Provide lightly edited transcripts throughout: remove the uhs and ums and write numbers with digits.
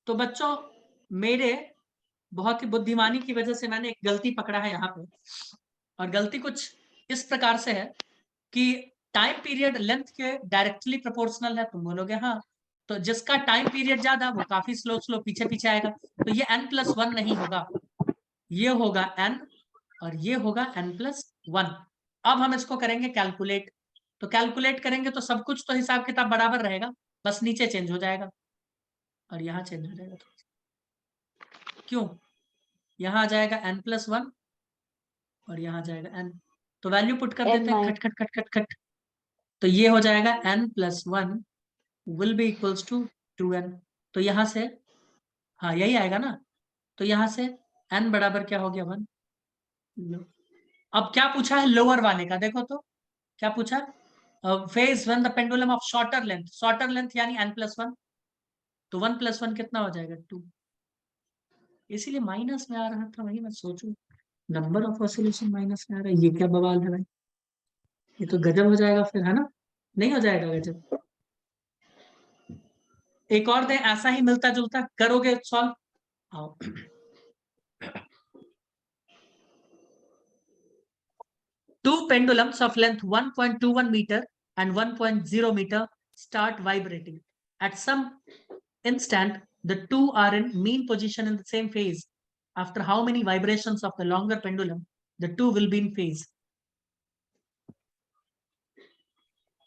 तो बच्चों मेरे बहुत ही बुद्धिमानी की वजह से मैंने एक गलती पकड़ा है यहाँ पे, और गलती कुछ इस प्रकार से है कि टाइम पीरियड लेंथ के डायरेक्टली प्रोपोर्शनल है। तुम बोलोगे हाँ, तो जिसका टाइम पीरियड ज्यादा वो काफी स्लो स्लो पीछे पीछे आएगा, तो ये n+1 नहीं होगा, ये होगा n और ये होगा n+1। अब हम इसको करेंगे कैलकुलेट, तो कैलकुलेट करेंगे तो सब कुछ तो हिसाब किताब बराबर रहेगा, बस नीचे चेंज हो जाएगा और यहाँ चेंज हो जाएगा। क्यों? यहाँ आ जाएगा n+1 और यहाँ आ जाएगा n, तो वैल्यू पुट कर देते हैं, खट खट खट खट खट, तो ये हो जाएगा n+1 will be equals to 2n। तो यहाँ से हाँ यही आएगा ना, तो यहाँ से n बराबर क्या हो गया 1। अब क्या पूछा है लोअर वाले का, देखो तो क्या पूछा, phase when the pendulum of shorter length यानी n+1, तो 1+1 कितना हो जाएगा 2, इसीलिए माइनस में आ रहा था, वही मैं सोचूं नंबर ऑफ ऑसिलेशन माइनस में आ रहा है, ये क्या बवाल है भाई, ये तो गजब हो जाएगा फिर, है ना? नहीं हो जाएगा गजब? एक और दे ऐसा ही मिलता जुलता, करोगे सॉल्व? आओ two pendulums of length 1.21 meter and 1.0 meter start vibrating. At some instant, the two are in mean position in the same phase. After how many vibrations of the longer pendulum, the two will be in phase?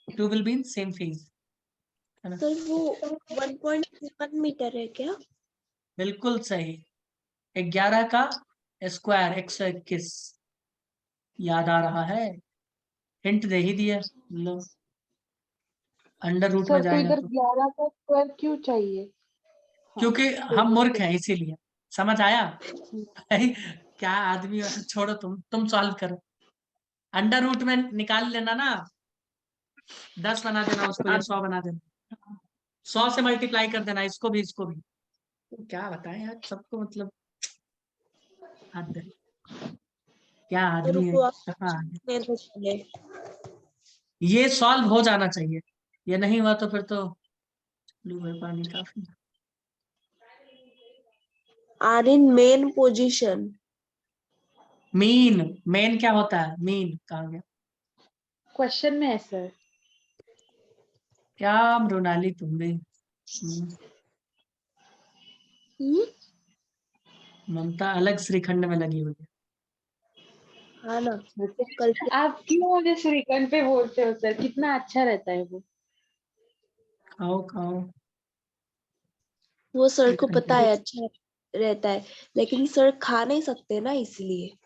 Two will be in same phase. Sir वो 1.1 metre है क्या? बिल्कुल सही, 11 का square 121, याद आ रहा है, hint दे ही दिया लो, अंडर रूट में सर तो जाएगा इधर तो 11 का स्क्वायर क्यों चाहिए? क्योंकि हम मूर्ख हैं इसीलिए, समझ आया? क्या आदमी हो, छोड़ो, तुम सॉल्व करो, अंडर रूट में निकाल लेना ना, 10 बना देना उसको या 100 बना देना, 100 से मल्टीप्लाई कर देना इसको भी इसको भी, तो क्या बताएं यार सबको, मतलब हद है। क्या आदमी है, रुको आप कहाँ आदमी? पहले ये सॉल्व हो जाना चाहिए, ये नहीं हुआ तो फिर तो पानी काफी। Are in mean position. Mean क्या होता है, मीन कहाँ गया? क्वेश्चन में है सर। क्या मृणाली तुम भी, ममता अलग श्रीखंड में लगी हुई है। हाँ ना, कल से आप क्यों मुझे श्रीखंड पे बोलते हो सर? कितना अच्छा रहता है वो। खाओ खाओ, वो सर को श्रीखंड पता है अच्छा रहता है, लेकिन सर खा नहीं सकते ना इसलिए।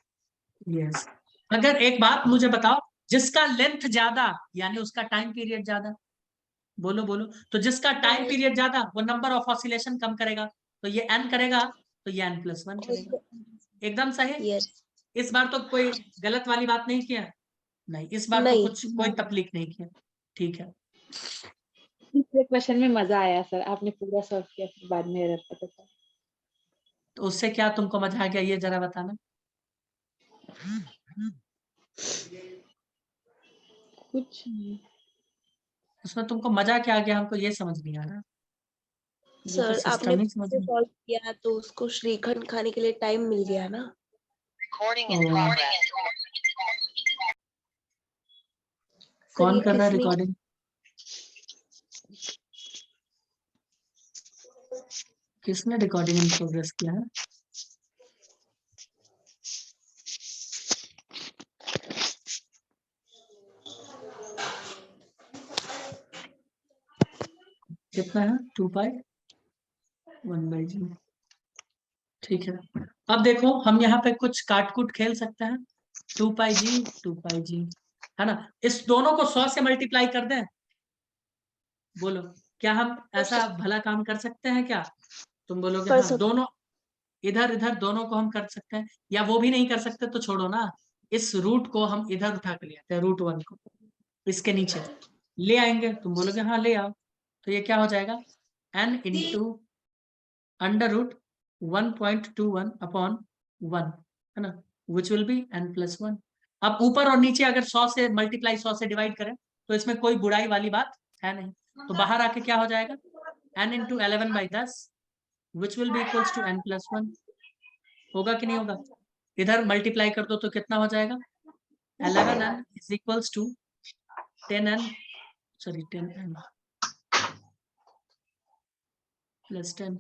यस। अगर एक बात मुझे बताओ, जिसका लेंथ ज्यादा यानी उसका टाइम पीरियड ज्यादा, बोलो बोलो, तो जिसका टाइम पीरियड ज्यादा वो नंबर ऑफ ऑसिलेशन कम करेगा, तो ये n करेगा, तो ये n+1 करेगा। एकदम सही। यस। इस बार तो कोई गलत वाली बात नहीं किया, नहीं इस बार तो नहीं, कुछ कोई तकलीफ नहीं किया, ठीक है। तीसरे क्वेश्चन में मजा आया सर, आपने पूरा सॉल्व किया, फिर बाद में एरर पता चला। तो उससे क्या तुमको मजा आ गया, ये जरा बताना। कुछ नहीं। उसमें तुमको मजा क्या आ गया, हमको ये समझ नहीं आ रहा, ये तो सर आपने सिस्टम ही समझ नहीं। सॉल्व किया तो उसको श्रीखंड खाने के लिए टाइम मिल गया ना। कौन ये कर रहा है किसने रिकॉर्डिंग? किसने रिकॉर्डिंग इन प्रोग्रेस किया है? कितना है 2π1/g, ठीक है। अब देखो हम यहाँ पे कुछ काट कूट खेल सकते हैं, 2πg है ना, इस दोनों को 100 से मल्टीप्लाई कर दें, बोलो क्या हम ऐसा भला काम कर सकते हैं क्या? तुम बोलोगे कर हाँ, सकते। दोनों इधर इधर दोनों को हम कर सकते हैं, या वो भी नहीं कर सकते तो छोड़ो ना, इस रूट को हम इधर उठा के ले आते हैं, √1 को इसके नीचे ले आएंगे, तुम बोलोगे हाँ ले आओ, तो ये क्या हो जाएगा n इंटू √1.21/1 है ना, विच विल बी n+1। अब ऊपर और नीचे अगर 100 से मल्टीप्लाई 100 से डिवाइड करें तो इसमें कोई बुराई वाली बात है नहीं, तो बाहर आके क्या हो जाएगा n into 11/10 which will be equals to n+1। होगा कि नहीं होगा? इधर मल्टीप्लाई कर दो तो कितना हो जाएगा? 11n is equals to 10n, sorry 10n plus 10।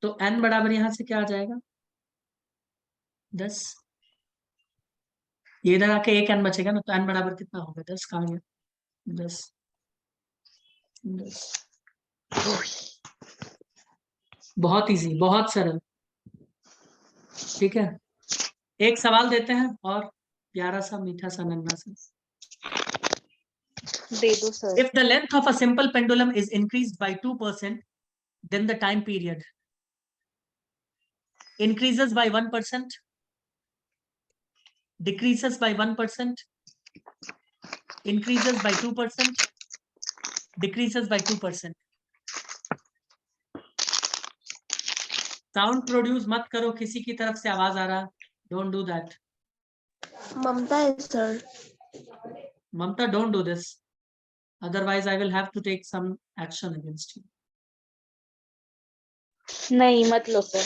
तो n बराबर यहां से क्या आ जाएगा? 10। ये इधर आके एक n बचेगा ना, तो n बराबर कितना होगा? 10 कहाँ गया? 10 बहुत इजी, बहुत सरल। ठीक है, एक सवाल देते हैं और प्यारा सा मीठा सा नन्हा सा। दे दो sir. If the length of a simple pendulum is increased by 2%, then the time period increases by 1%, decreases by 1%, increases by 2%, decreases by 2%. Sound produce मत करो, किसी की तरफ से आवाज आ रहा, डोंट डू दैट। ममता है sir. Mamta, don't do this, otherwise I will have to take some action against you. नहीं मत लो सर।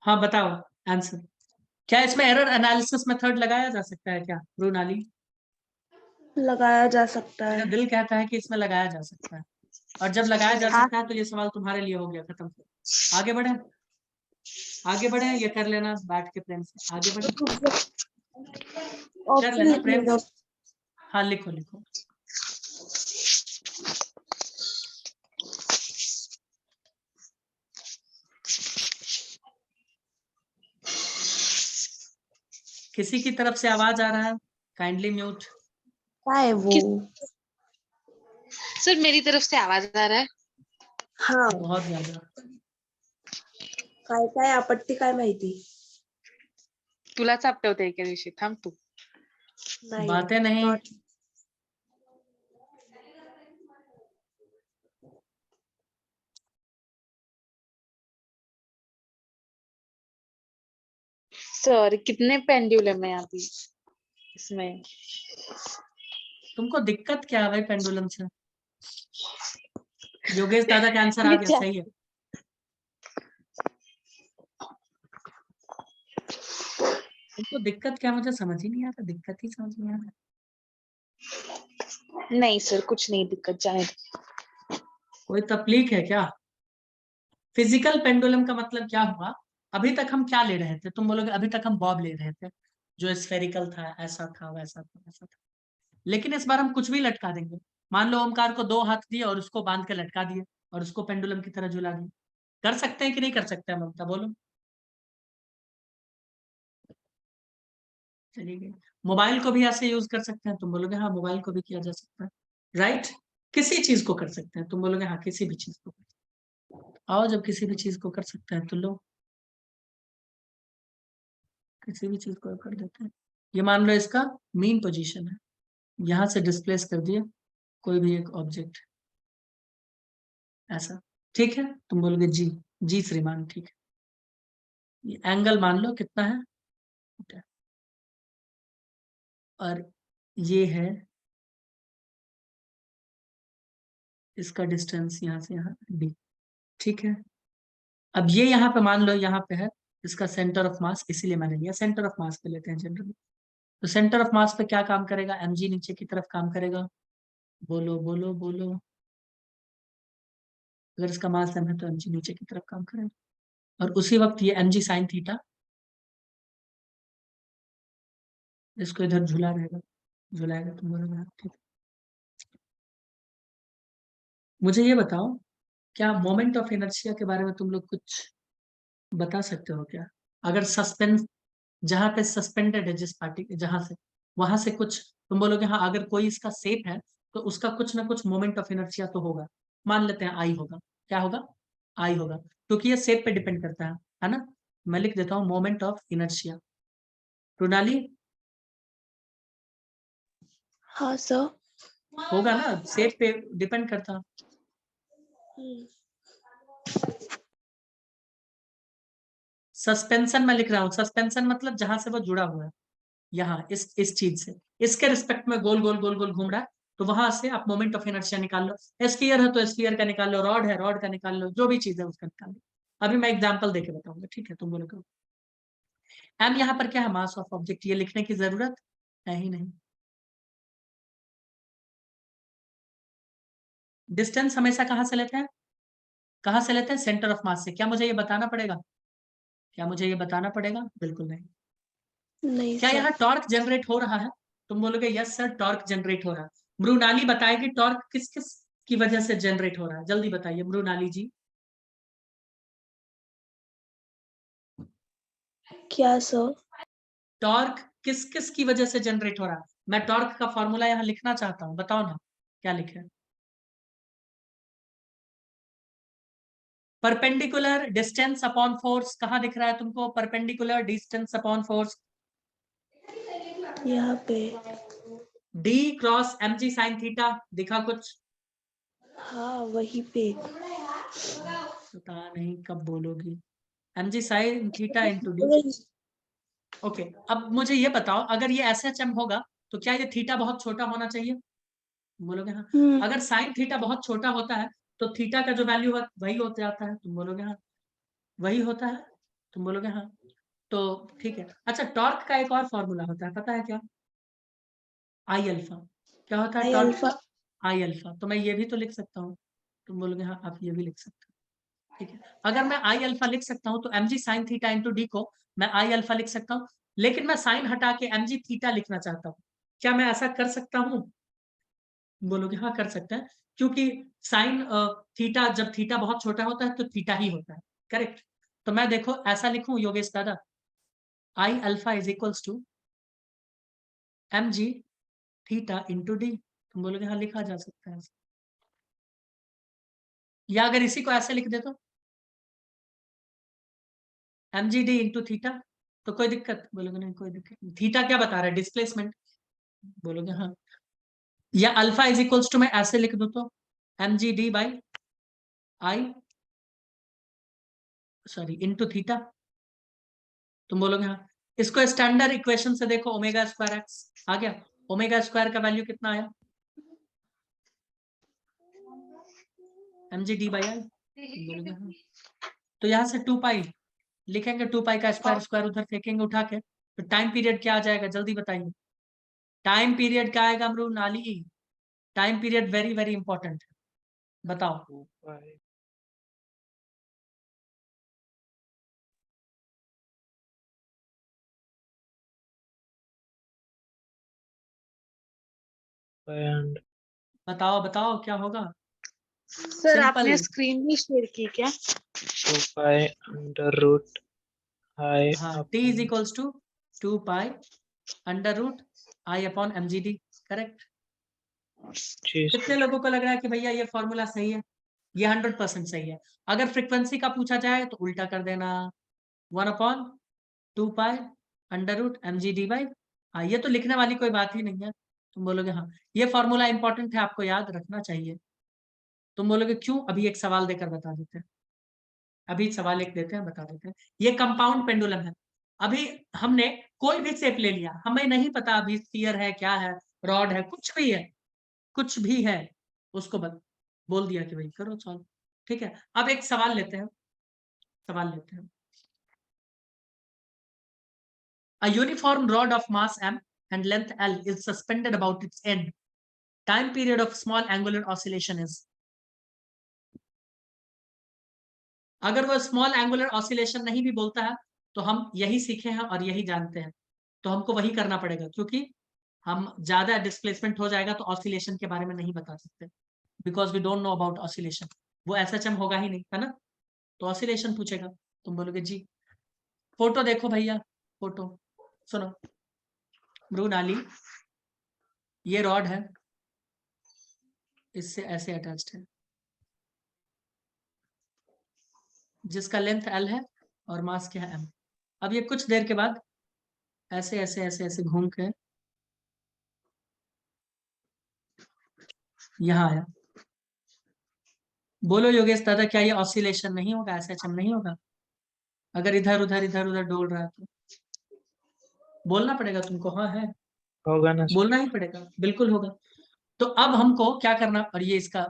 हाँ बताओ आंसर। क्या इसमें एरर एनालिसिस मेथड लगाया जा सकता है क्या प्रोनाली? लगाया जा सकता मेरा है। दिल कहता है कि इसमें लगाया जा सकता है, और जब लगाया जा सकता है तो ये सवाल तुम्हारे लिए हो गया, खत्म। आगे बढ़े, आगे बढ़े, ये कर लेना बैठ के प्रेम से, आगे बढ़े, कर लेना प्रेम से। हाँ लिखो लिखो। किसी की तरफ से आवाज आ रहा है, काइंडली म्यूट। क्या है वो? सर मेरी तरफ से आवाज आ रहा है। हाँ, बहुत ज्यादा। काय काय आपत्ती काय माहिती? तुला चापटवते एका दिवशी, थांब तू। नाही, बातें नहीं। not- सर कितने पेंडुलम है अभी इसमें? तुमको दिक्कत क्या है भाई पेंडुलम से? योगेश दादा का आंसर आ गया, सही है। तुमको दिक्कत क्या, मुझे समझ ही नहीं आता, दिक्कत ही समझ नहीं आता। नहीं सर कुछ नहीं दिक्कत, जाने दो। कोई तकलीफ है क्या? फिजिकल पेंडुलम का मतलब क्या हुआ? अभी तक हम क्या ले रहे थे? तुम बोलोगे अभी तक हम बॉब ले रहे थे, जो स्फेरिकल था, ऐसा था, वैसा था, वैसा था। लेकिन इस बार हम कुछ भी लटका देंगे। मान लो ओमकार को 2 हाथ दिए और उसको बांध के लटका दिए और उसको पेंडुलम की तरह झुला दिए। कर सकते हैं कि नहीं कर सकते हैं ममता, बोलो। चलिए, मोबाइल को भी ऐसे यूज कर सकते हैं, तुम बोलोगे हाँ मोबाइल को भी किया जा सकता है, राइट। किसी चीज को कर सकते हैं, तुम बोलोगे हाँ किसी भी चीज को। आओ, जब किसी भी चीज को कर सकते हैं तो लो, किसी भी चीज को कर देते हैं। ये मान लो इसका मीन पोजीशन है, यहां से डिस्प्लेस कर दिया कोई भी एक ऑब्जेक्ट, ऐसा। ठीक है, तुम बोलोगे जी, जी श्रीमान, ठीक है। ये एंगल मान लो कितना है, और ये है इसका डिस्टेंस यहाँ से यहाँ डी। ठीक है, अब ये यहाँ पे मान लो, यहाँ पे है इसका सेंटर ऑफ मास, इसीलिए मैंने लिया सेंटर ऑफ मास पे लेते हैं जनरली। तो सेंटर ऑफ मास पे क्या काम करेगा? mg नीचे की तरफ काम करेगा। बोलो बोलो बोलो। अगर इसका मास m है तो mg नीचे की तरफ काम करेगा, और उसी वक्त ये mg साइन थीटा इसको इधर झुला रहेगा, झुलाएगा। तुम बोलोगे हाँ, ठीक। मुझे ये बताओ, क्या मोमेंट ऑफ इनर्शिया के बारे में तुम लोग कुछ बता सकते हो क्या? अगर सस्पेंस, जहां पे सस्पेंडेड है जिस पार्टी, जहां से, वहां से कुछ, तुम बोलोगे हाँ अगर कोई इसका शेप है तो उसका कुछ ना कुछ मोमेंट ऑफ इनर्शिया तो होगा। मान लेते हैं आई होगा। क्या होगा? आई होगा, क्योंकि ये शेप पे डिपेंड करता है ना। मैं लिख देता हूँ मोमेंट ऑफ इनर्शिया। प्रोनाली, हाँ सर। होगा ना, शेप पे डिपेंड करता। सस्पेंशन में लिख रहा हूँ, सस्पेंशन मतलब जहां से वो जुड़ा हुआ है, यहाँ इस चीज से, इसके रिस्पेक्ट में गोल गोल गोल गोल घूम रहा है, तो वहां से आप मोमेंट ऑफ इनर्शिया निकाल लो। स्फीयर है तो स्फीयर का निकाल लो, रॉड है रॉड का निकाल लो, जो भी चीज है उसका निकाल लो। अभी मैं एग्जांपल देके बताऊंगा, ठीक है? तुम बोलोगे एम यहाँ पर क्या है? Mass of object. ये लिखने की जरूरत है ही नहीं। डिस्टेंस हमेशा कहां से लेते हैं? कहां से लेते हैं? सेंटर ऑफ मास से। क्या मुझे ये बताना पड़ेगा? क्या मुझे ये बताना पड़ेगा? बिल्कुल नहीं। नहीं क्या सर। यहाँ टॉर्क जनरेट हो रहा है? तुम बोलोगे यस सर टॉर्क जनरेट हो रहा है। मृणाली बताएगी टॉर्क किस किस की वजह से जनरेट हो रहा है, जल्दी बताइए मृणाली जी। क्या सर? टॉर्क किस किस की वजह से जनरेट हो रहा है? मैं टॉर्क का फॉर्मूला यहाँ लिखना चाहता हूँ, बताओ ना क्या लिखे। Perpendicular distance upon force. कहाँ दिख रहा है तुमको परपेंडिकुलर डिस्टेंस अपॉन फोर्स? यहाँ पे। D cross M G sine theta. दिखा कुछ? हाँ वही पे। पता नहीं कब बोलोगी। M G sine theta into D. Okay, अब मुझे ये बताओ, अगर ये एस एच एम होगा तो क्या ये थीटा बहुत छोटा होना चाहिए? बोलोगे हाँ। अगर साइन थीटा बहुत छोटा होता है तो थीटा का जो वैल्यू है वही हो जाता है। तुम बोलोगे हाँ वही होता है। तुम बोलोगे हाँ। तो ठीक है। अच्छा, टॉर्क का एक और फॉर्मूला होता है, पता है क्या? आई अल्फा। क्या होता है आई टॉर्क? अल्फा। आई अल्फा। तो मैं ये भी तो लिख सकता हूँ। तुम बोलोगे हाँ आप ये भी लिख सकते हो, ठीक है। अगर मैं आई अल्फा लिख सकता हूँ तो M G sine theta into D को मैं आई अल्फा लिख सकता हूँ, लेकिन मैं साइन हटा के एम जी थीटा लिखना चाहता हूँ। क्या मैं ऐसा कर सकता हूँ? बोलोगे हाँ कर सकते हैं, क्योंकि साइन थीटा, जब थीटा बहुत छोटा होता है तो थीटा ही होता है, करेक्ट। तो मैं देखो ऐसा लिखूं योगेश दादा, I alpha is equals to M G theta into D. तुम बोलोगे हाँ लिखा जा सकता है। या अगर इसी को ऐसे लिख दे तो M G D into theta, तो कोई दिक्कत? बोलोगे नहीं कोई दिक्कत नहीं। थीटा क्या बता रहा है? डिस्प्लेसमेंट। बोलोगे हाँ। या अल्फा इज इक्वल्स टू मैं ऐसे लिख दूं तो M G D by I, sorry into theta. तुम बोलोगे हाँ। इसको स्टैंडर्ड इक्वेशन से देखो, ओमेगा स्क्वायर एक्स आ गया। ओमेगा स्क्वायर का वैल्यू कितना आया? M G D by I. तुम बोलोगे हाँ। तो यहां से 2 पाई लिखेंगे, 2 पाई का स्क्वायर, स्क्वायर उधर फेंकेंगे उठा के, तो टाइम पीरियड क्या आ जाएगा जल्दी बताइए। टाइम पीरियड क्या आएगा Mrinali? Time period very very important है, बताओ। 2 पाई एंड बताओ बताओ क्या होगा? Sir simple. आपने स्क्रीन भी शेयर की क्या? 2 पाई अंडर रूट आई हाँ, t is upon equals to 2 pi under root I upon M G D, correct. जी कितने सर। लोगों को लग रहा है कि भैया ये फॉर्मूला सही है? ये 100% सही है। अगर फ्रीक्वेंसी का पूछा जाए तो उल्टा कर देना, 1/2 pi under root M G D by. हाँ, ये तो लिखने वाली कोई बात ही नहीं है। तुम बोलोगे हाँ ये फॉर्मूला इंपॉर्टेंट है, आपको याद रखना चाहिए। तुम बोलोगे क्यों? अभी एक सवाल देकर बता देते हैं। अभी सवाल एक देते हैं, बता देते हैं। ये कंपाउंड पेंडुलम है। अभी हमने कोई भी शेप ले लिया, हमें नहीं पता अभी स्फीयर है क्या है, रॉड है, कुछ भी है, कुछ भी है, उसको बोल दिया कि भाई करो सॉल्व, ठीक है। अब एक सवाल लेते हैं, सवाल लेते हैं। A uniform rod of mass m and length l is suspended about its end. Time period of small angular oscillation is. अगर वो स्मॉल एंगुलर ऑसिलेशन नहीं भी बोलता है तो हम यही सीखे हैं और यही जानते हैं, तो हमको वही करना पड़ेगा, क्योंकि हम ज्यादा डिस्प्लेसमेंट हो जाएगा तो ऑसिलेशन के बारे में नहीं बता सकते, because we don't know about oscillation. वो एसएचएम होगा ही नहीं, है ना? तो ऑसिलेशन पूछेगा। तुम बोलोगे जी। फोटो देखो भैया, फोटो सुनो। मृणाली, ये रॉड है, इससे ऐसे अटैच्ड है, जिसका लेंथ एल है और मास क्या है एम। अब ये कुछ देर के बाद ऐसे ऐसे ऐसे ऐसे घूम के यहाँ आया, बोलो योगेश दादा, क्या ये ऑसिलेशन नहीं होगा, SHM नहीं होगा? अगर इधर उधर डोल रहा है तो बोलना पड़ेगा तुमको। हाँ है, होगा ना सर। बोलना ही पड़ेगा, बिल्कुल होगा। तो अब हमको क्या करना, और ये इसका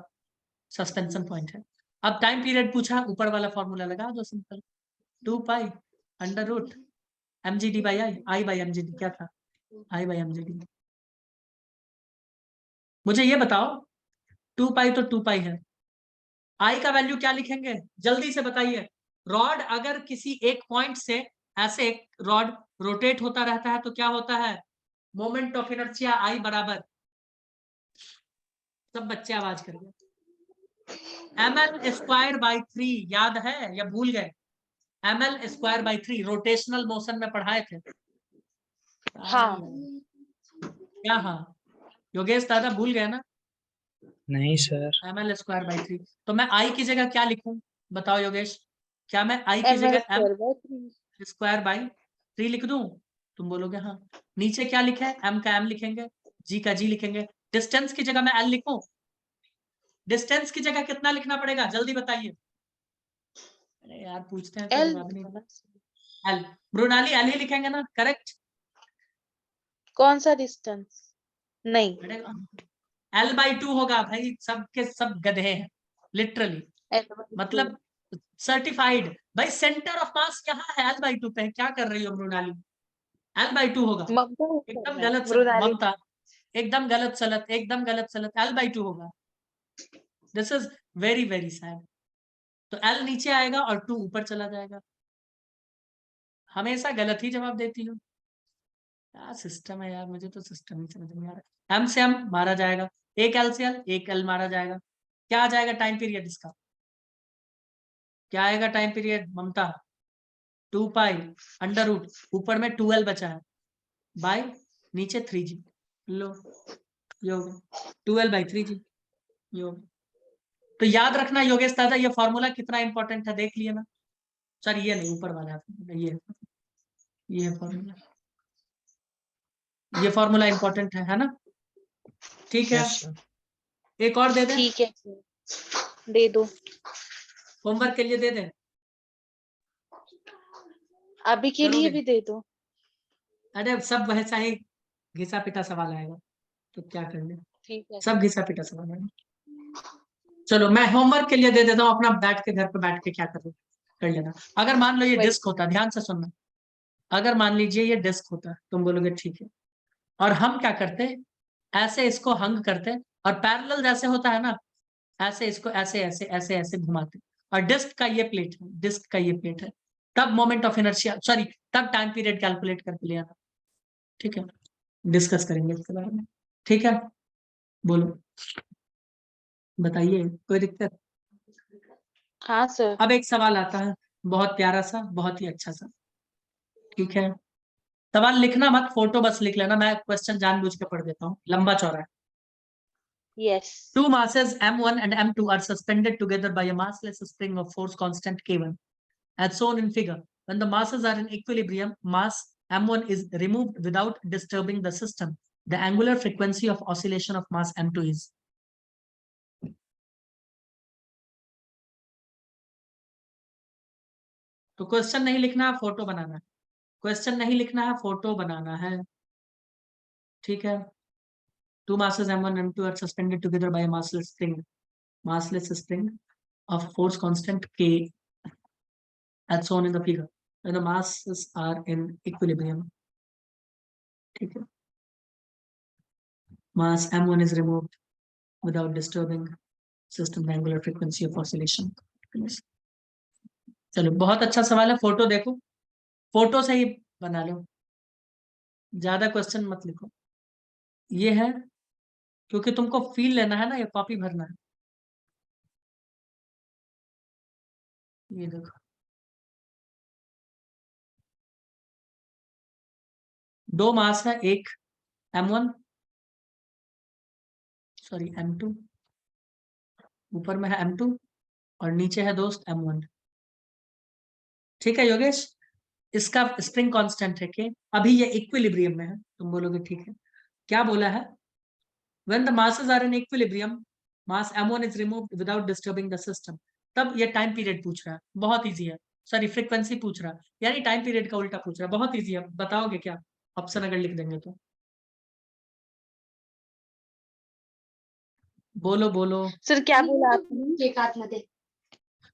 सस्पेंशन पॉइंट है। अब टाइम पीरियड पूछा, ऊपर वाला फॉर्मूला लगा दो simple, 2 pi under root mgd by I by mgd। क्या था? I by mgd। मुझे ये बताओ, 2 पाई तो 2 पाई है, आई का वैल्यू क्या लिखेंगे, जल्दी से बताइए। रॉड अगर किसी एक पॉइंट से ऐसे रॉड रोटेट होता रहता है तो क्या होता है, मोमेंट ऑफ इनर्शिया आई बराबर, सब बच्चे आवाज करिए, ml²/3। याद है या भूल गए? ml²/3 रोटेशनल मोशन में पढ़ाए थे। हाँ। क्या हाँ? योगेश दादा भूल गए ना? नहीं सर। ml²/3। तो मैं आई की जगह क्या लिखूं, बताओ योगेश? क्या मैं आई की जगह m²/3 लिख दूं? तुम बोलोगे हाँ। नीचे क्या लिखा है, m का m लिखेंगे, g का g लिखेंगे। डिस्टेंस की जगह मैं l लिखूं? डिस्टेंस की जगह कितना लिखना पड़ेगा, जल्दी बताइए। अरे यार पूछते हैं तो एल जवाब नहीं। एल, मृणाली एल ही लिखेंगे ना, करेक्ट? कौन सा डिस्टेंस? नहीं, L/2 होगा भाई, सबके सब गधे हैं लिटरली, मतलब सर्टिफाइड। भाई सेंटर ऑफ मास यहाँ है, L/2 पे। क्या कर रही हो मृणाली? L/2 होगा। एकदम गलत सलत मृणाली ममता, एकदम गलत सलत, एकदम गलत सलत, L/2 होगा। This is very very sad. तो L नीचे आएगा और 2 ऊपर चला जाएगा। हमेशा गलत ही जवाब देती हूँ। क्या सिस्टम है यार, मुझे तो सिस्टम ही समझ नहीं आ रहा। M से M मारा जाएगा, एक L से L, एक L मारा जाएगा। क्या आ जाएगा टाइम पीरियड इसका? क्या आएगा टाइम पीरियड ममता? 2 पाई अंडर रूट, ऊपर में 2L बचा है, बाय नीचे 3G। लो योग 2L/3G योग। तो याद रखना योगेश दादा, ये फॉर्मूला कितना इंपॉर्टेंट है, देख लिए ना? सर ये नहीं, ऊपर वाला ये फॉर्मूला, ये फॉर्मूला इंपॉर्टेंट है ना? ठीक है, यस सर। एक और दे दें, ठीक है, दे दो। होमवर्क के लिए दे दें? अभी के लिए करोगे? भी दे दो। अरे सब वैसा ही घिसा पिटा सवाल आएगा, तो क्या कर ले, ठीक है सब घिसा पिटा सवाल आएगा। चलो मैं होमवर्क के लिए दे देता हूँ, अपना बैठ के घर पे बैठ के क्या कर लेना। अगर मान लो ये वही। डिस्क होता, ध्यान से सुनना, अगर मान लीजिए ये डिस्क होता, तुम बोलोगे ठीक है, और हम क्या करते, ऐसे इसको हंग करते, और पैरेलल जैसे होता है ना, ऐसे इसको ऐसे ऐसे ऐसे ऐसे घुमाते, और डिस्क का ये प्लेट है, डिस्क का ये प्लेट है, तब मोमेंट ऑफ इनर्शिया, सॉरी तब टाइम पीरियड कैलकुलेट करके ले आना। ठीक है, डिस्कस करेंगे इसके बारे में। ठीक है, बोलो, बताइए, कोई दिक्कत? हाँ सर। अब एक सवाल आता है, बहुत प्यारा सा, बहुत ही अच्छा सा। ठीक है, सवाल लिखना मत, फोटो बस लिख लेना, मैं क्वेश्चन जानबूझ के पढ़ देता हूँ, लंबा चौड़ा है। Yes. Two masses m1 and m2 are suspended together by a massless spring of force constant k1, as shown in figure. When the masses are in equilibrium, mass m1 is removed without disturbing the system. The angular frequency of oscillation of mass m2 is. तो question नहीं लिखना है, photo बनाना है। Question नहीं लिखना है, photo बनाना है। ठीक है, two masses m1 and m2 are suspended together by a massless spring of force constant k, as shown in the figure. When the masses are in equilibrium, ठीक है, mass m1 is removed without disturbing system angular frequency of oscillation. चलो बहुत अच्छा सवाल है, photo देखो, photo से ही बना लो, ज्यादा क्वेश्चन मत लिखो। ये है क्योंकि तुमको फील लेना है ना, ये कॉपी भरना है। ये देखो, दो मास है, एक m1 सॉरी m2, ऊपर में है m2 और नीचे है दोस्त m1। ठीक है योगेश, इसका स्प्रिंग कांस्टेंट है के, अभी ये इक्विलिब्रियम में है, तुम बोलोगे ठीक है। क्या बोला है? When the masses are in equilibrium, mass m1 is removed without disturbing the system, तब ये टाइम पीरियड पूछ रहा है, बहुत इजी है। सॉरी, फ्रीक्वेंसी पूछ रहा है, यानी टाइम पीरियड का उल्टा पूछ रहा है, बहुत इजी है। बताओगे क्या ऑप्शन अगर लिख देंगे तो? बोलो बोलो। सर क्या बोला आपने?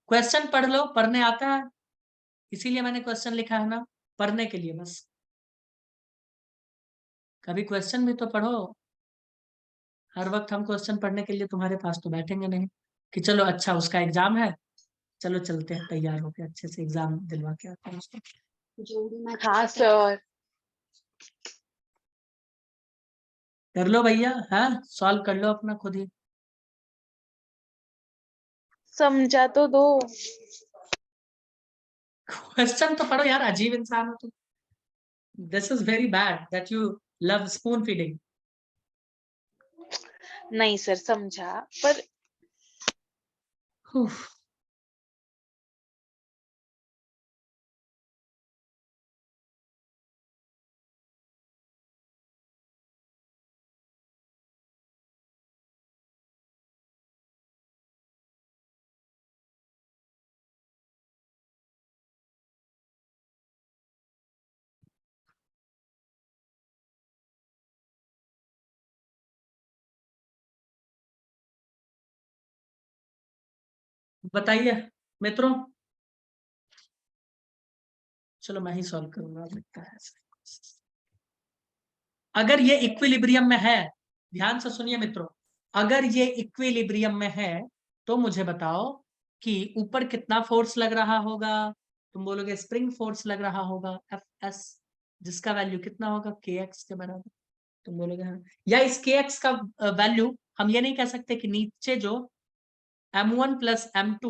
क्वेश्चन पढ़ लो, पढ़ने आता है इसीलिए मैंने क्वेश्चन लिखा है ना, पढ़ने के लिए बस। कभी क्वेश्चन भी तो पढ़ो। हर वक्त हम क्वेश्चन पढ़ने के लिए तुम्हारे पास तो बैठेंगे नहीं कि चलो अच्छा उसका एग्जाम है, चलो चलते हैं, तैयार होके अच्छे से एग्जाम दिलवा के आते हैं उसको। हाँ सर। कर लो भैया, हाँ सॉल्व कर लो अपना खुद ही। समझा तो दो। क्वेश्चन तो पढ़ो यार, अजीब इंसान हो तुम। This is very bad that you love spoon feeding. नहीं सर समझा, पर बताइए मित्रों। चलो मैं ही सॉल्व करूंगा, लगता है। अगर ये इक्विलिब्रियम में है, ध्यान से सुनिए मित्रों, अगर ये इक्विलिब्रियम में है तो मुझे बताओ कि ऊपर कितना फोर्स लग रहा होगा। तुम बोलोगे स्प्रिंग फोर्स लग रहा होगा एफ एस, जिसका वैल्यू कितना होगा, के एक्स के बराबर। तुम बोलोगे हाँ, या इस के एक्स का वैल्यू हम ये नहीं कह सकते कि नीचे जो m1 प्लस m2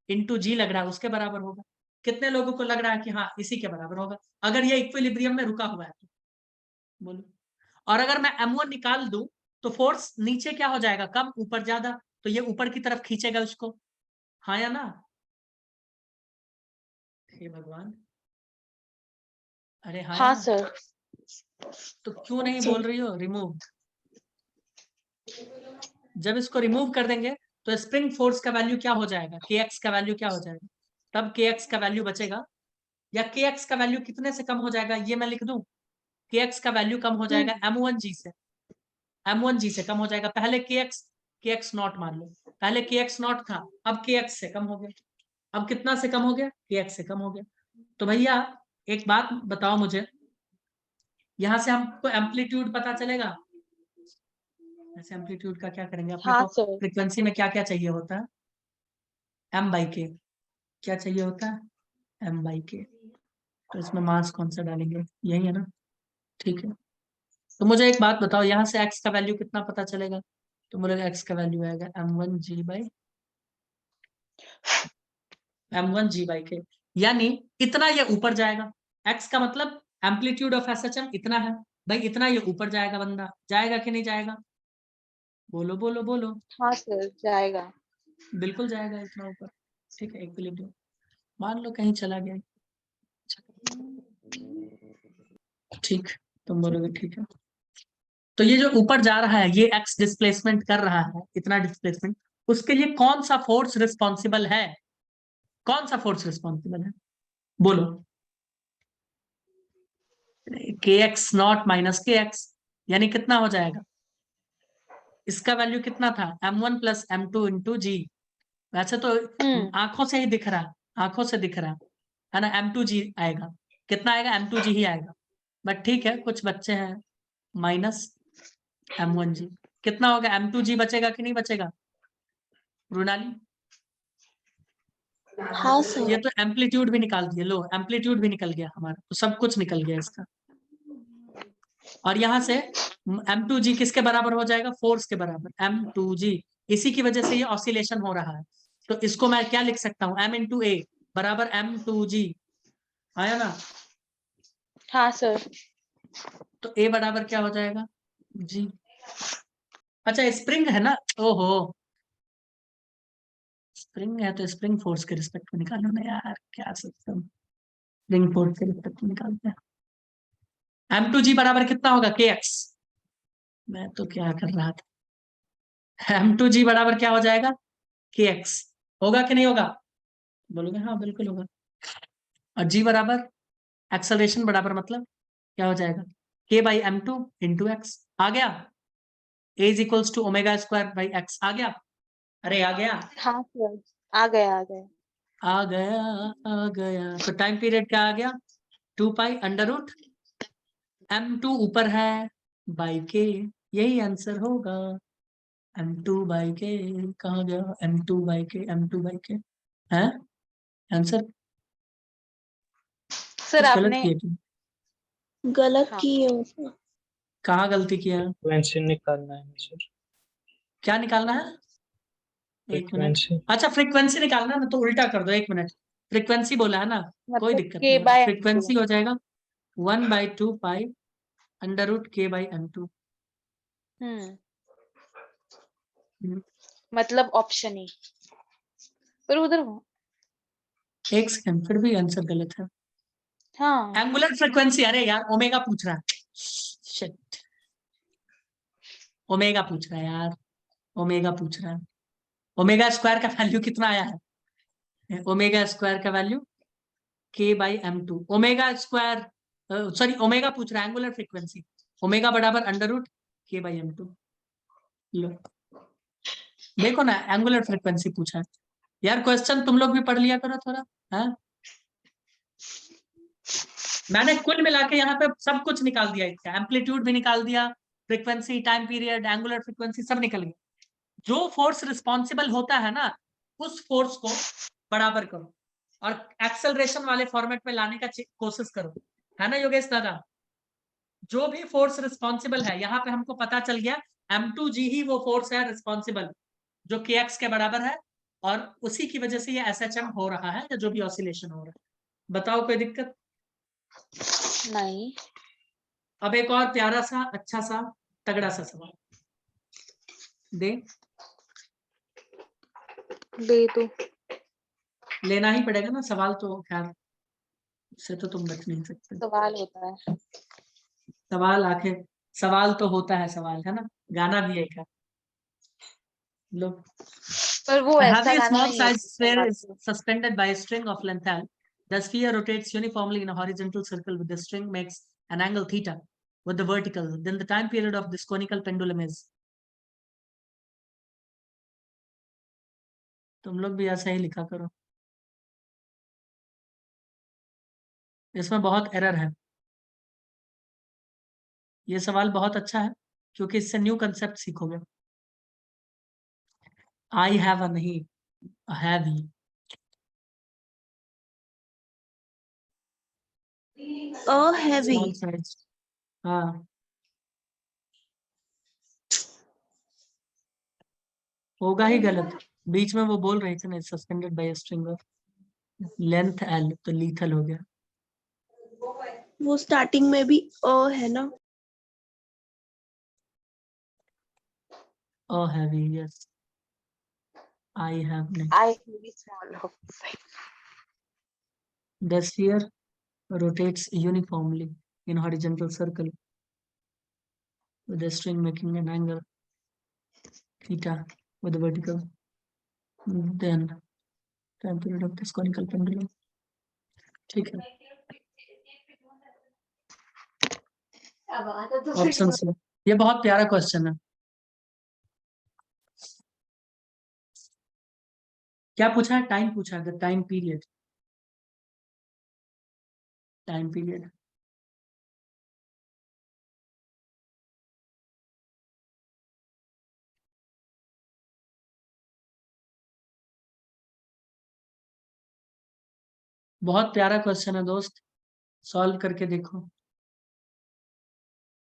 इंटू जी लग रहा है उसके बराबर होगा। कितने लोगों को लग रहा है कि हाँ इसी के बराबर होगा, अगर ये इक्विलिब्रियम में रुका हुआ है तो? बोलो। और अगर मैं m1 निकाल दूं तो फोर्स नीचे क्या हो जाएगा, कम, ऊपर ज्यादा, तो ये ऊपर की तरफ खींचेगा उसको, हाँ या ना? हे भगवान, अरे हाँ या हाँ ना? सर। तो क्यों नहीं बोल रही हो रिमूव? जब इसको रिमूव कर देंगे तो स्प्रिंग फोर्स का वैल्यू क्या हो जाएगा, के एक्स का वैल्यू क्या हो जाएगा, तब के एक्स का वैल्यू बचेगा। या के एक्स का वैल्यू कितने से कम हो जाएगा, ये मैं लिख दूं, के एक्स का वैल्यू कम हो जाएगा m1g से, m1g से कम हो जाएगा। पहले के एक्स नॉट मान लो, पहले के एक्स नॉट था, अब के एक्स से कम हो गया। अब कितना से कम हो गया, के एक्स से कम हो गया। तो भैया एक बात बताओ मुझे, यहां से हमको एम्पलीट्यूड पता चलेगा। ऐसे एम्पलीट्यूड का क्या करेंगे, अपने हाँ को सर। फ्रीक्वेंसी में क्या क्या चाहिए होता है, एम बाई के, क्या चाहिए होता है, एम बाई के। तो इसमें मास कौन सा डालेंगे, यही है ना, ठीक है। तो मुझे एक बात बताओ, यहाँ से x का वैल्यू कितना पता चलेगा, तो मुझे x का वैल्यू आएगा m1g/के, यानी इतना ये ऊपर जाएगा। x का मतलब एम्पलीट्यूड ऑफ एसएचएम इतना है भाई, इतना ये ऊपर जाएगा, बंदा जाएगा कि नहीं जाएगा, बोलो बोलो बोलो। हाँ सर जाएगा। बिल्कुल जाएगा इतना ऊपर, ठीक है। इक्विलिब्रियम मान लो कहीं चला गया, ठीक, तुम बोलोगे ठीक है। तो ये जो ऊपर जा रहा है, ये एक्स डिस्प्लेसमेंट कर रहा है, इतना डिस्प्लेसमेंट, उसके लिए कौन सा फोर्स रिस्पॉन्सिबल है, कौन सा फोर्स रिस्पॉन्सिबल है, बोलो। के एक्स नॉट माइनस के एक्स, यानी कितना हो जाएगा, इसका वैल्यू कितना था, m1 प्लस m2 इंटू जी। वैसे तो आंखों से ही दिख रहा, आंखों से दिख रहा है ना, m2g आएगा, कितना आएगा, m2g ही आएगा। बट ठीक है, कुछ बच्चे हैं माइनस m1g, कितना होगा, m2g बचेगा कि नहीं बचेगा रुनाली? हाँ ये सर। तो एम्पलीट्यूड भी निकाल दिया, लो एम्पलीट्यूड भी निकल गया हमारा, तो सब कुछ निकल गया इसका। और यहां से m2g किसके बराबर हो जाएगा, फोर्स के बराबर, m2g, इसी की वजह से ये ऑसिलेशन हो रहा है। तो इसको मैं क्या लिख सकता हूँ, m इंटू ए बराबर m2g, आया ना? हाँ सर। तो ए बराबर क्या हो जाएगा, जी। अच्छा स्प्रिंग है ना, ओहो, स्प्रिंग है तो स्प्रिंग फोर्स के रिस्पेक्ट में निकालो ना यार, क्या सिस्टम, स्प्रिंग फोर्स के रिस्पेक्ट में निकालते हैं। m2g बराबर कितना होगा, के एक्स, मैं तो क्या कर रहा था, m2g बराबर क्या हो जाएगा, kx। होगा कि नहीं होगा, बोलोगे हाँ बिल्कुल होगा। और g बराबर एक्सेलरेशन बराबर मतलब क्या हो जाएगा, k by m2 into x. आ गया, a is equals to omega square by x. आ गया, अरे आ गया, हाँ सर, आ गया आ गया। आ गया, आ गया। तो टाइम पीरियड क्या आ गया, 2 पाई अंडर रूट m2 ऊपर है बाई k, यही आंसर होगा। m2 बाई k कहाँ गया, m2 by k, m2 by k है आंसर। सर कुछ गलत आपने किया क्या, गलत हाँ किए हो सर। कहाँ गलती किया है, फ्रीक्वेंसी निकालना है सर। क्या निकालना है, एक मिनट। फ्रीक्वेंसी। अच्छा फ्रीक्वेंसी निकालना है ना, तो उल्टा कर दो, एक मिनट। फ्रीक्वेंसी बोला है ना, कोई मतलब दिक्कत k नहीं है, बाय m2। फ्रीक्वेंसी हो जाएगा 1/2 pi under root k by m2। मतलब ऑप्शन ई। पर उधर एक सेकंड, फिर भी आंसर गलत है। हाँ एंगुलर फ्रीक्वेंसी, अरे यार ओमेगा पूछ रहा है, शिट, ओमेगा पूछ रहा है यार, ओमेगा पूछ रहा है। ओमेगा स्क्वायर का वैल्यू कितना आया है, ओमेगा स्क्वायर का value k by m2। Omega square, sorry omega पूछ रहा है, एंगुलर फ्रीक्वेंसी ओमेगा बराबर under root k by m2। लो देखो ना, एंगुलर फ्रीक्वेंसी पूछा है यार। क्वेश्चन तुम लोग भी पढ़ लिया करो थोड़ा, हाँ। मैंने कुल मिला के यहाँ पे सब कुछ निकाल दिया, इसका एम्पलीट्यूड भी निकाल दिया, frequency, time period, angular frequency सब निकल गया। जो फोर्स रिस्पॉन्सिबल होता है ना, उस फोर्स को बराबर करो और एक्सेलरेशन वाले फॉर्मेट में लाने का कोशिश करो, है ना योगेश दादा। जो भी फोर्स रिस्पॉन्सिबल है, यहाँ पे हमको पता चल गया m2g ही वो फोर्स है रिस्पॉन्सिबल जो kx के बराबर है, और उसी की वजह से ये SHM हो रहा है, या जो भी ऑसिलेशन हो रहा है। बताओ कोई दिक्कत। नहीं। अब एक और प्यारा सा अच्छा सा तगड़ा सा सवाल दे, दे तो लेना ही पड़ेगा ना सवाल, तो खैर उससे तो तुम बच नहीं सकते। सवाल होता है। सवाल आखिर सवाल तो होता है, सवाल है ना, गाना भी एक है। लो, पर वो a ऐसा heavy गाना small नहीं है size जिसमें sphere is nacho. suspended by a string of length L. The sphere rotates uniformly in a horizontal circle with the string makes an angle theta with the vertical. Then the time period of this conical pendulum is. तुम लोग भी ऐसा ही लिखा करो, इसमें बहुत error है। ये सवाल बहुत अच्छा है क्योंकि इससे न्यू कंसेप्ट सीखोगे। आई हैव नहीं, have he. Heavy. Small size, हाँ होगा ही गलत। बीच में वो बोल रहे थे ना, suspended bye string of length L, तो लीथल हो गया। वो स्टार्टिंग में भी है ना। Oh heavy, yes. I have नहीं। आई वेरी स्मॉल हो। The sphere rotates uniformly in horizontal circle with the string making an angle theta with the vertical. Then time period of this conical pendulum. ठीक है, option C. ये बहुत प्यारा question है। क्या पूछा है, टाइम पूछा है, the time period, time period. बहुत प्यारा क्वेश्चन है दोस्त, सॉल्व करके देखो,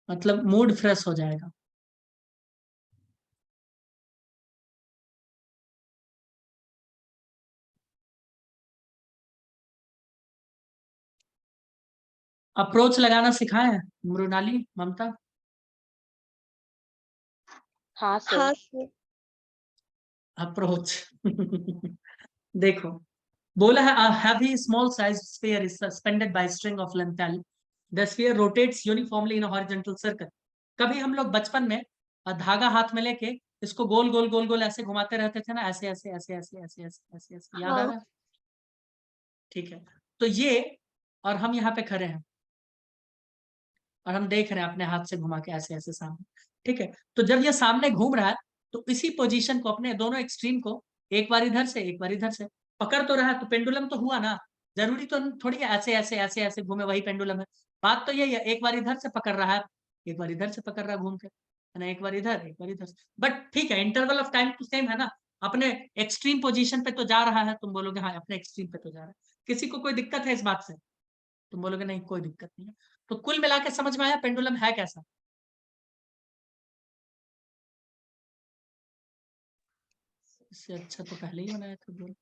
मतलब मूड फ्रेश हो जाएगा। अप्रोच लगाना सिखाए मृणाली, ममता। हाँ सर। हाँ सर। अप्रोच देखो, बोला है a heavy small sized sphere is suspended by string of length L. The sphere rotates uniformly in a horizontal circle. कभी हम लोग बचपन में धागा हाथ में लेके इसको गोल गोल गोल गोल ऐसे घुमाते रहते थे ना, ऐसे ऐसे ऐसे ऐसे ऐसे ऐसे ऐसे ऐसे, याद आ हाँ। रहा है? ठीक है, तो ये, और हम यहाँ पे खड़े हैं और हम देख रहे हैं अपने हाथ से घुमा के ऐसे ऐसे सामने। ठीक है, तो जब ये सामने घूम रहा है तो इसी पोजीशन को, अपने दोनों एक्सट्रीम को, एक बार इधर से एक बार इधर से पकड़ तो रहा है, तो पेंडुलम तो हुआ ना। जरूरी तो थोड़ी है ऐसे ऐसे ऐसे ऐसे घूमे वही पेंडुलम है। बात तो यही है, एक बार इधर से पकड़ रहा है, एक बार इधर से पकड़ रहा है घूम के, है ना, एक बार इधर एक बार इधर। बट ठीक है, इंटरवल ऑफ टाइम तो सेम है ना, अपने एक्सट्रीम पोजीशन पे तो जा रहा है। तुम बोलोगे हाँ अपने एक्सट्रीम पे तो जा रहा है। किसी को कोई दिक्कत है इस बात से? तुम बोलोगे नहीं कोई दिक्कत नहीं है। तो कुल मिला के समझ में आया पेंडुलम है कैसा? इससे अच्छा तो पहले ही बनाया था बोल।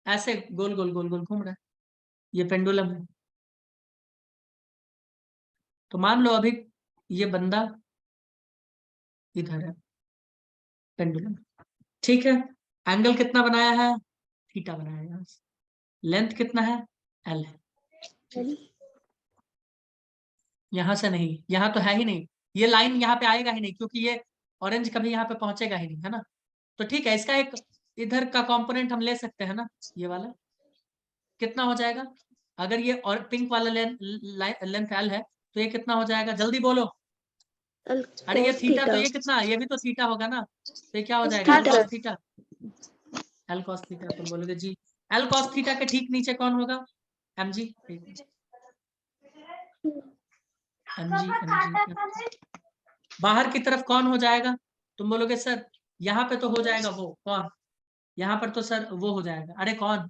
ऐसे गोल गोल गोल गोल घूम रहा है, ये पेंडुलम है। तो मान लो अभी ये बंदा इधर है, पेंडुलम, ठीक है। एंगल कितना बनाया है? थीटा बनाया है यहाँ से। लेंथ कितना है? एल है। यहाँ से नहीं, यहाँ तो है ही नहीं, ये लाइन यहाँ पे आएगा ही नहीं, क्योंकि ये ऑरेंज कभी यहाँ पे पहुंचेगा ही नहीं, है ना। तो ठीक है, इसका एक इधर का कंपोनेंट हम ले सकते हैं ना, ये वाला कितना हो जाएगा? अगर ये और पिंक वाला लेंथ एल है तो ये कितना हो जाएगा, जल्दी बोलो। अरे ये cos थीटा, तो थीटा। ये कितना, ये भी तो थीटा होगा ना, तो ये क्या हो जाएगा? L theta. Cos theta. L cos theta, तुम बोलोगे जी एल कॉस थीटा के ठीक नीचे कौन होगा? M G, M G M G. बाहर की तरफ कौन हो जाएगा? तुम बोलोगे सर यहाँ पे तो हो जाएगा वो कौन, यहाँ पर तो सर वो हो जाएगा। अरे कौन,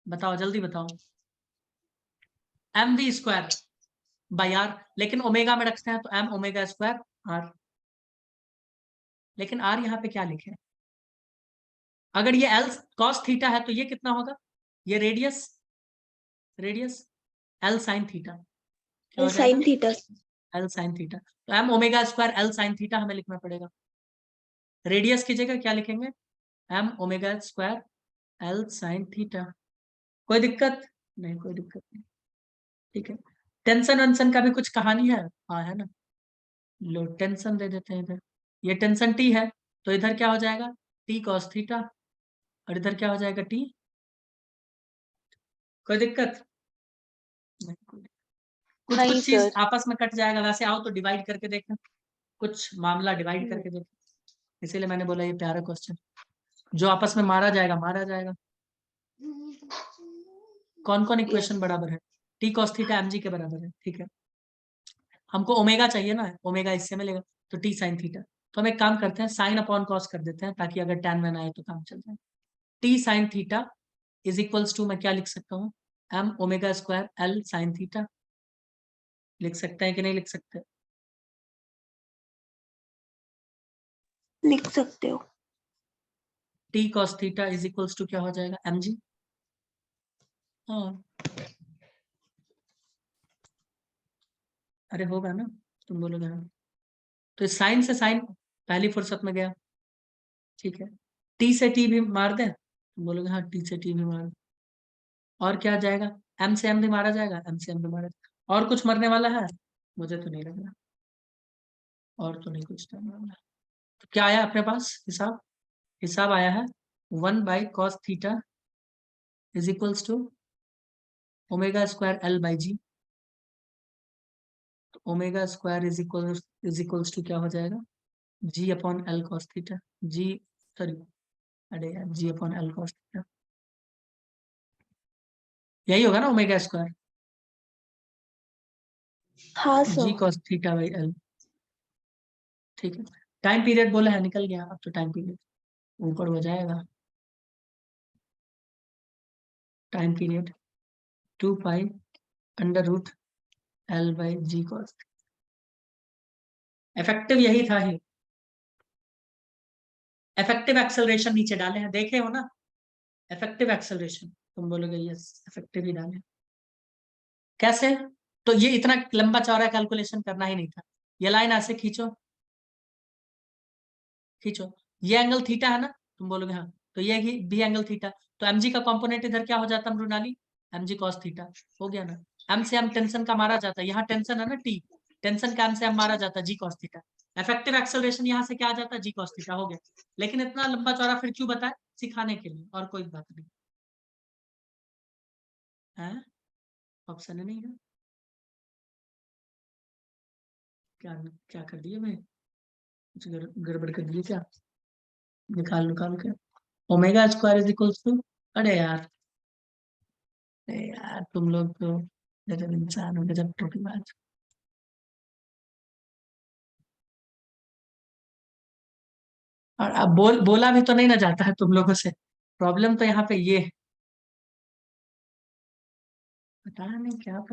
बताओ जल्दी बताओ। M V square by R, लेकिन ओमेगा में रखते हैं तो एम ओमेगा स्क्वायर आर। लेकिन आर यहाँ पे क्या लिखे? अगर ये एल कॉस थीटा है तो ये कितना होगा? ये radius, radius L sine theta, क्या हो साइन जाएगा? थीटा। L sine theta. तो M omega square L sine theta हमें लिखना पड़ेगा। रेडियस की जगह क्या लिखेंगे? M omega square L sine theta. कोई दिक्कत नहीं? कोई दिक्कत नहीं, ठीक है। टेंशन वेंशन का भी कुछ कहानी है? हाँ है ना, लो टेंशन दे देते हैं इधर। ये टेंशन टी है तो इधर क्या हो जाएगा? टी कॉस थीटा, और इधर क्या हो जाएगा? टी। कोई दिक्कत नहीं, कोई दिक्कत। कुछ नहीं कुछ चीज सर। आपस में कट जाएगा। वैसे आओ तो डिवाइड करके देखना, कुछ मामला डिवाइड करके देखना। इसीलिए मैंने बोला ये प्यारा क्वेश्चन, जो आपस में मारा जाएगा मारा जाएगा। कौन कौन इक्वेशन बराबर है? T cos theta M G के बराबर है, ठीक है। हमको ओमेगा चाहिए ना, ओमेगा इससे मिलेगा, तो टी साइन थीटा। तो हम एक काम करते हैं, साइन अपॉन कॉस कर देते हैं, ताकि अगर टैन वैन आए तो काम चल जाए। T sine theta is equals to, मैं क्या लिख सकता हूँ? M omega square L sine theta. लिख सकते हैं कि नहीं लिख सकते? लिख सकते हो। T cos theta is equals to क्या हो जाएगा? M G. हाँ अरे होगा ना, तुम बोलोगे हाँ। तो साइन से साइन पहली फुर्सत में गया, ठीक है। टी से टी भी मार दें, तुम बोलोगे हाँ टी से टी भी मार दें। और क्या आ जाएगा? एम से एम भी मारा जाएगा, एम से एम भी मारा जाएगा। और कुछ मरने वाला है? मुझे तो नहीं लग रहा, और तो नहीं कुछ मरने वाला। तो क्या आया अपने पास हिसाब? हिसाब आया है 1/cos theta is equals to omega square L by G. तो omega square is equals to क्या हो जाएगा? G upon L cos theta. जी, सॉरी, अरे यार, G upon L cos theta, यही होगा ना ओमेगा स्क्वायर। हाँ जी sir. Cos theta by L, ठीक है। टाइम पीरियड बोला है, निकल गया अब तो टाइम पीरियड ऊपर हो जाएगा। Time period 2 pi under root L by G cos. Effective यही था ही। इफेक्टिव एक्सेलरेशन नीचे डाले हैं, देखे हो ना, इफेक्टिव एक्सेलरेशन। तुम बोलोगे यस इफेक्टिव ही डाले। कैसे? तो ये इतना लंबा चौड़ा कैलकुलेशन करना ही नहीं था। ये लाइन ऐसे खींचो, खींचो, ये एंगल थीटा है ना, तुम बोलोगे हाँ, तो ये भी एंगल थीटा। तो एमजी का कंपोनेंट इधर क्या हो जाता मृणाली? एमजी कॉस थीटा हो गया ना। एम से एम टेंशन का मारा जाता है, यहाँ टेंशन है ना टी, टेंशन का एम से एम मारा जाता है जी कॉस थीटा। इफेक्टिव एक्सेलरेशन यहाँ से क्या आ जाता है जी कॉस थीटा, हो गया। लेकिन इतना लंबा चौड़ा फिर क्यों बताए, सिखाने के लिए, और कोई बात नहीं है। ऑप्शन नहीं है, क्या क्या कर दिया मैं, कुछ गड़बड़ कर दिए क्या, निकाल निकाल के omega square is equals to, अरे यार, अरे यार तुम लोग तो गजब इंसान हो, गजब टोपीबाज। और अब बोला भी तो नहीं ना जाता है तुम लोगों से, प्रॉब्लम तो यहाँ पे ये है, पता नहीं क्या